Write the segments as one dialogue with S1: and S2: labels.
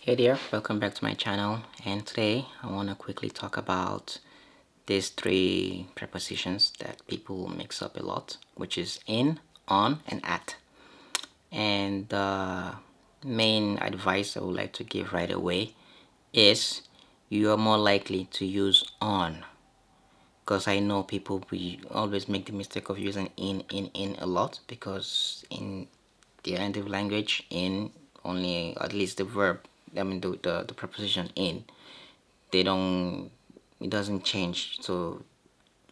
S1: Hey there, welcome back to my channel, and today I want to quickly talk about these three prepositions that people mix up a lot, which is in, on, and at. And the main advice I would like to give right away is you are more likely to use on, because I know people we always make the mistake of using in a lot, because in the native language, in only at least the verb, I mean the preposition in, they don't, it doesn't change. So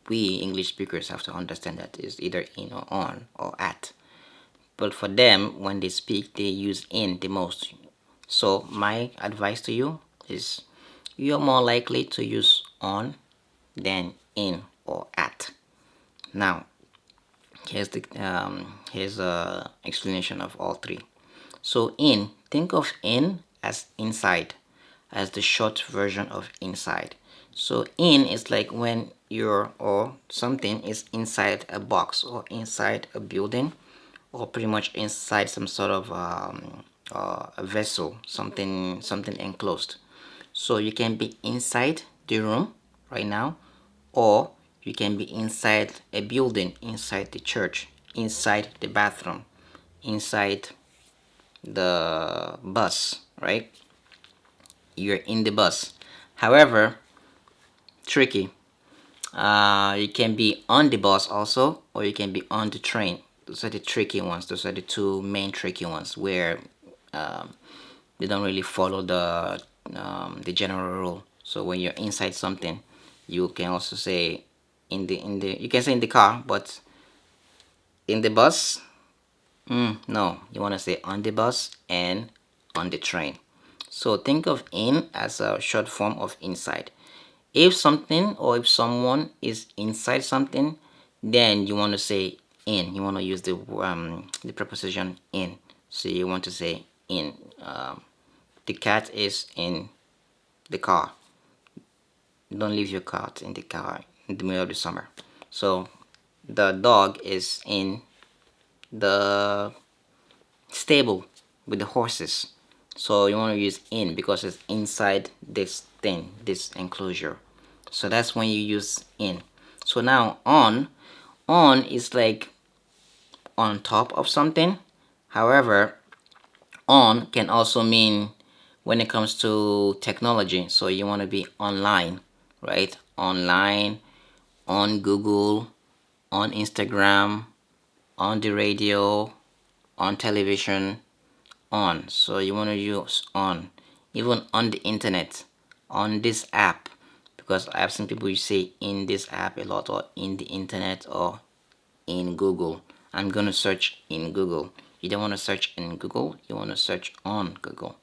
S1: we English speakers have to understand that it's either in or on or at. But for them, when they speak, they use in the most. So my advice to you is you're more likely to use on than in or at. Now here's a explanation of all three. So in, think of in as inside, as the short version of inside. So in is like when you're or something is inside a box or inside a building or pretty much inside some sort of a vessel, something enclosed. So you can be inside the room right now, or you can be inside a building, inside the church, inside the bathroom, inside the bus, right? You're in the bus. However, tricky. You can be on the bus also, or you can be on the train. Those are the tricky ones. Those are the two main tricky ones where um, they don't really follow the general rule. So when you're inside something, you can also say in the you can say in the car, but in the bus, no, you want to say on the bus and on the train. So think of in as a short form of inside. If something or if someone is inside something, then you want to say in. You want to use the preposition in. So you want to say in. The cat is in the car. Don't leave your cat in the car in the middle of the summer. So the dog is in the stable with the horses. So you want to use in because it's inside this thing, this enclosure. So that's when you use in. So now on is like on top of something. However, on can also mean when it comes to technology. So you want to be online, right? Online, on Google, on Instagram, on the radio, on television, on. So you want to use on, even on the internet, on this app, because I've seen people say in this app a lot, or in the internet, or in Google. I'm going to search in Google. You don't want to search in Google, you want to search on Google.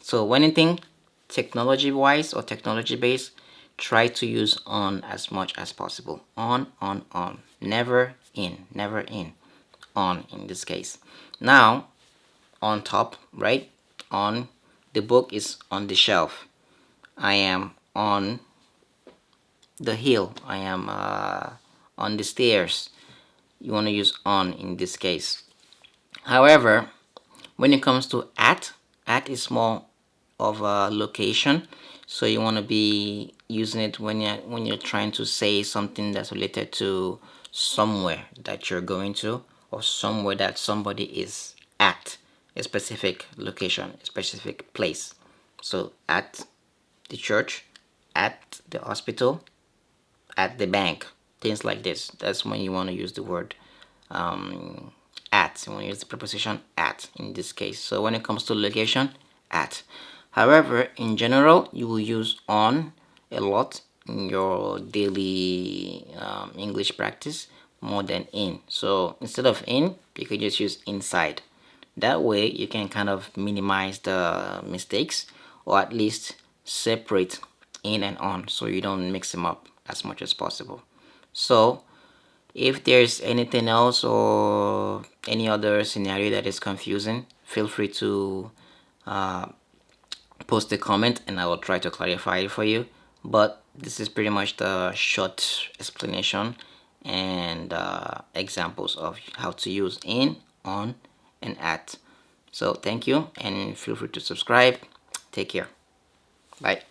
S1: So when anything technology wise or technology based, try to use on as much as possible. On. Never in, never in. On in this case. Now, on top, right? On, the book is on the shelf. I am on the hill. I am on the stairs. You want to use on in this case. However, when it comes to at is more of a location. So you want to be using it when you're trying to say something that's related to somewhere that you're going to, or somewhere that somebody is at, a specific location, a specific place. So at the church, at the hospital, at the bank, things like this. That's when you want to use the word at. You want to use the preposition at in this case. So when it comes to location, at. However, in general, you will use on a lot in your daily English practice more than in. So instead of in, you could just use inside. That way, you can kind of minimize the mistakes, or at least separate in and on, so you don't mix them up as much as possible. So if there's anything else or any other scenario that is confusing, feel free to uh, post a comment and I will try to clarify it for you. But this is pretty much the short explanation and examples of how to use in, on, and at. So thank you, and feel free to subscribe. Take care. Bye.